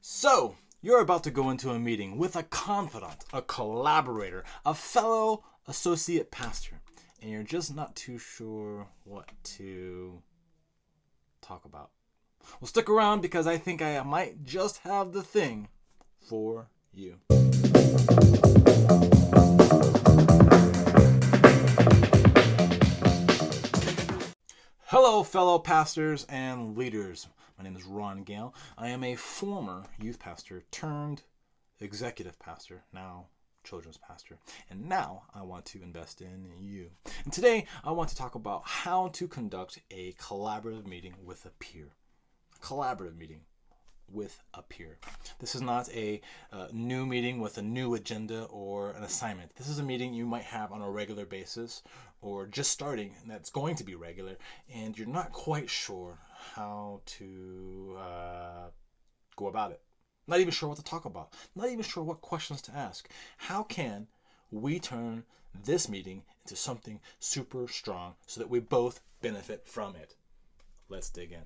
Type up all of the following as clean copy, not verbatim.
So, you're about to go into a meeting with a confidant, a collaborator, a fellow associate pastor, and you're just not too sure what to talk about. Well, stick around because I think I might just have the thing for you. Hello, fellow pastors and leaders. My name is Gale. I am a former youth pastor turned executive pastor, now children's pastor. And now I want to invest in you. And today I want to talk about how to conduct a collaborative meeting with a peer. A collaborative meeting with a peer. This is not a new meeting with a new agenda or an assignment. This is a meeting you might have on a regular basis or just starting, and that's going to be regular, and you're not quite sure how to go about it. Not even sure what to talk about. Not even sure what questions to ask. How can we turn this meeting into something super strong so that we both benefit from it? Let's dig in.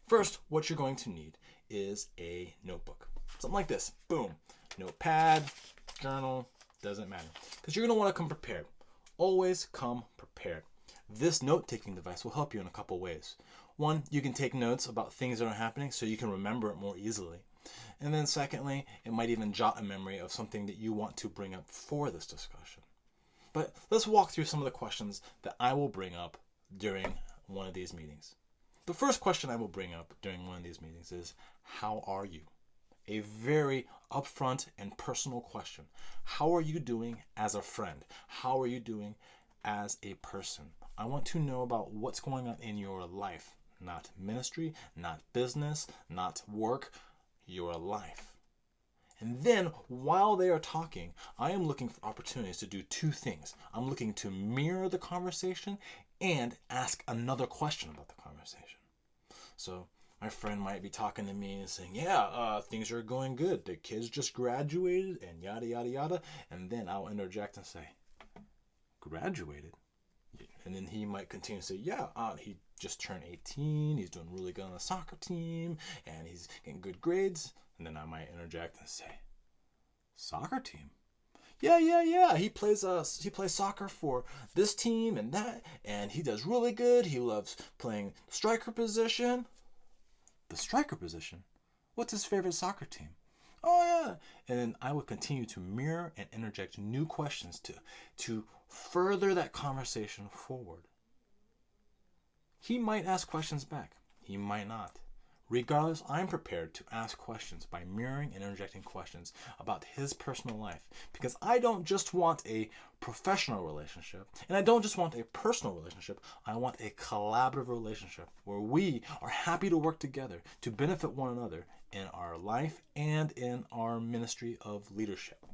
First, what you're going to need is a notebook. Something like this. Boom. Notepad, journal, doesn't matter. Because you're going to want to come prepared. Always come prepared. This note-taking device will help you in a couple ways. One, you can take notes about things that are happening so you can remember it more easily. And then secondly, it might even jot a memory of something that you want to bring up for this discussion. But let's walk through some of the questions that I will bring up during one of these meetings. The first question I will bring up during one of these meetings is, how are you? A very upfront and personal question. How are you doing as a friend? How are you doing as a person? I want to know about what's going on in your life. Not ministry, not business, not work, your life. And then while they are talking, I am looking for opportunities to do two things. I'm looking to mirror the conversation and ask another question about the conversation. So my friend might be talking to me and saying, things are going good. The kids just graduated and yada, yada, yada. And then I'll interject and say, graduated? And then he might continue to say, he just turned 18. He's doing really good on the soccer team and he's getting good grades. And then I might interject and say, soccer team? Yeah. He plays soccer for this team and that, and he does really good. He loves playing striker position. The striker position? What's his favorite soccer team? Oh yeah. And then I would continue to mirror and interject new questions to further that conversation forward. He might ask questions back. He might not. Regardless, I'm prepared to ask questions by mirroring and interjecting questions about his personal life, because I don't just want a professional relationship, and I don't just want a personal relationship. I want a collaborative relationship where we are happy to work together to benefit one another in our life and in our ministry of leadership.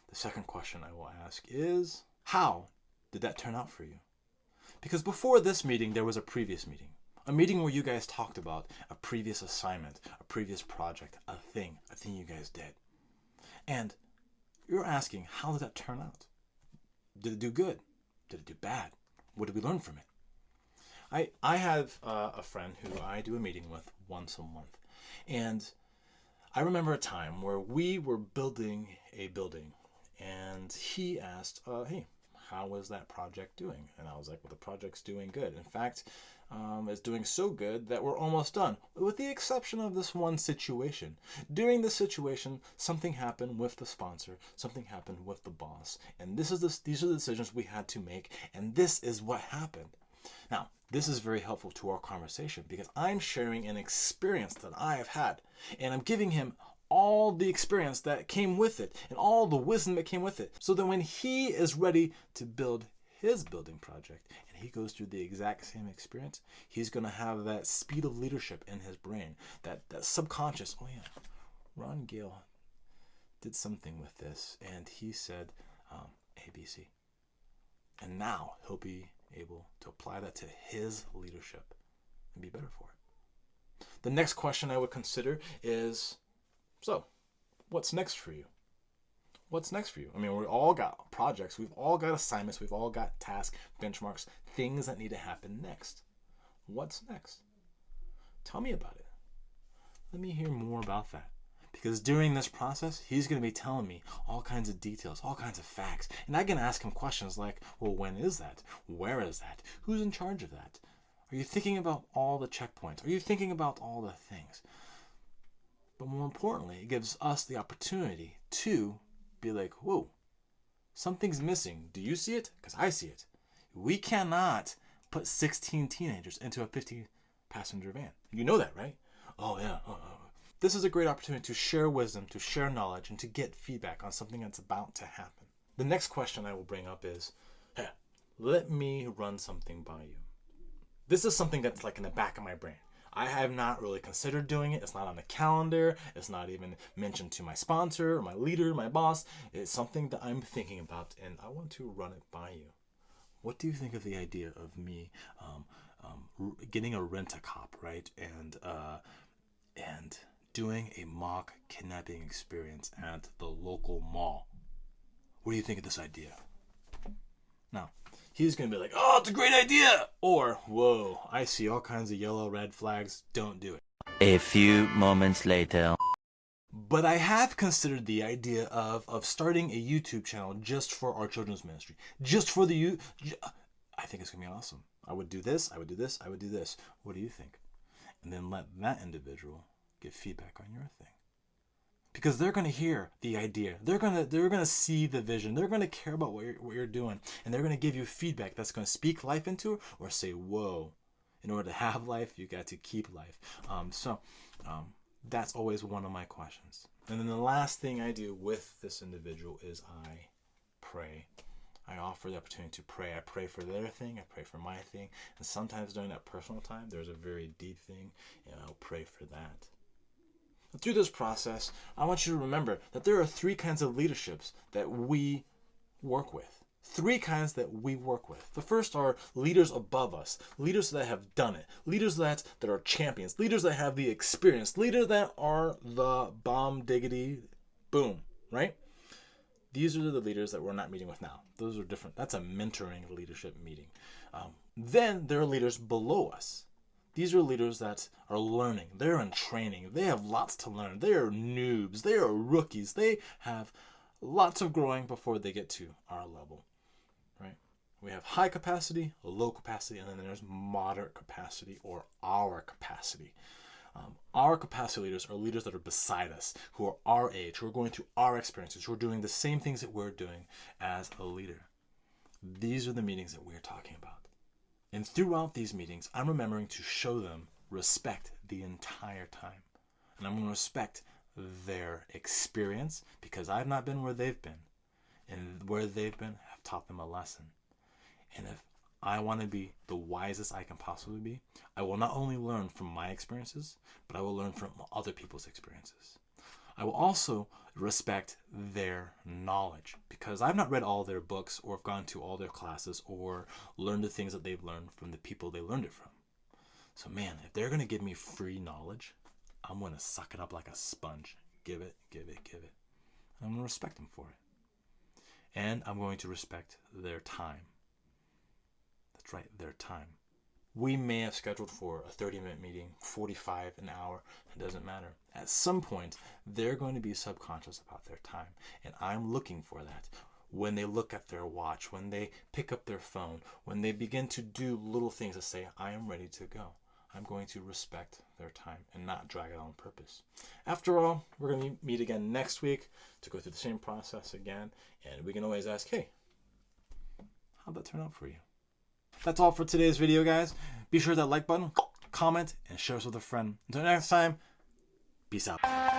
The second question I will ask is, how did that turn out for you? Because before this meeting, there was a previous meeting. A meeting where you guys talked about a previous assignment, a previous project, a thing you guys did. And you're asking, how did that turn out? Did it do good? Did it do bad? What did we learn from it? I have a friend who I do a meeting with once a month. And I remember a time where we were building a building. And he asked, hey, how is that project doing? And I was like, well, the project's doing good. In fact, it's doing so good that we're almost done, with the exception of this one situation. During this situation, something happened with the sponsor, something happened with the boss, and these are the decisions we had to make, and this is what happened. Now, this is very helpful to our conversation because I'm sharing an experience that I have had, and I'm giving him all the experience that came with it and all the wisdom that came with it, so that when he is ready to build his building project and he goes through the exact same experience, he's going to have that speed of leadership in his brain, that subconscious, Gale did something with this and he said ABC, and now he'll be able to apply that to his leadership and be better for it. The next question I would consider is, so what's next for you? What's next for you? I mean, we all got projects, we've all got assignments, we've all got tasks, benchmarks, things that need to happen next. What's next? Tell me about it. Let me hear more about that. Because during this process, he's going to be telling me all kinds of details, all kinds of facts. And I can ask him questions like, well, when is that? Where is that? Who's in charge of that? Are you thinking about all the checkpoints? Are you thinking about all the things? But more importantly, it gives us the opportunity to be like, whoa, something's missing. Do you see it? Because I see it. We cannot put 16 teenagers into a 50-passenger van. You know that, right? Oh, yeah. This is a great opportunity to share wisdom, to share knowledge, and to get feedback on something that's about to happen. The next question I will bring up is, hey, let me run something by you. This is something that's like in the back of my brain. I have not really considered doing it. It's not on the calendar. It's not even mentioned to my sponsor or my leader, my boss. It's something that I'm thinking about, and I want to run it by you. What do you think of the idea of me getting a rent-a-cop, right? And doing a mock kidnapping experience at the local mall. What do you think of this idea? Now, he's going to be like, oh, it's a great idea. Or, whoa, I see all kinds of yellow, red flags. Don't do it. A few moments later. But I have considered the idea of starting a YouTube channel just for our children's ministry. Just for the youth. I think it's going to be awesome. I would do this, I would do this, I would do this. What do you think? And then let that individual get feedback on your thing. Because they're going to hear the idea. They're going to see the vision. They're going to care about what you're doing. And they're going to give you feedback that's going to speak life into it or say, whoa, in order to have life, you got to keep life. That's always one of my questions. And then the last thing I do with this individual is I pray. I offer the opportunity to pray. I pray for their thing. I pray for my thing. And sometimes during that personal time, there's a very deep thing, and I'll pray for that. Through this process, I want you to remember that there are 3 kinds of leaderships that we work with. 3 kinds that we work with. The first are leaders above us, leaders that have done it, leaders that are champions, leaders that have the experience, leaders that are the bomb diggity boom, right? These are the leaders that we're not meeting with now. Those are different. That's a mentoring leadership meeting. Then there are leaders below us. These are leaders that are learning. They're in training. They have lots to learn. They are noobs. They are rookies. They have lots of growing before they get to our level, right? We have high capacity, low capacity, and then there's moderate capacity or our capacity. Our capacity leaders are leaders that are beside us, who are our age, who are going through our experiences, who are doing the same things that we're doing as a leader. These are the meetings that we're talking about. And throughout these meetings, I'm remembering to show them respect the entire time. And I'm going to respect their experience because I've not been where they've been. And where they've been, I've taught them a lesson. And if I want to be the wisest I can possibly be, I will not only learn from my experiences, but I will learn from other people's experiences. I will also respect their knowledge because I've not read all their books or have gone to all their classes or learned the things that they've learned from the people they learned it from. So man, if they're going to give me free knowledge, I'm going to suck it up like a sponge. Give it, give it, give it. And I'm going to respect them for it. And I'm going to respect their time. That's right, their time. We may have scheduled for a 30-minute meeting, 45, an hour, it doesn't matter. At some point, they're going to be subconscious about their time. And I'm looking for that. When they look at their watch, when they pick up their phone, when they begin to do little things that say, I am ready to go. I'm going to respect their time and not drag it on purpose. After all, we're going to meet again next week to go through the same process again. And we can always ask, hey, how'd that turn out for you? That's all for today's video, guys. Be sure to hit that like button, comment, and share us with a friend. Until next time, peace out.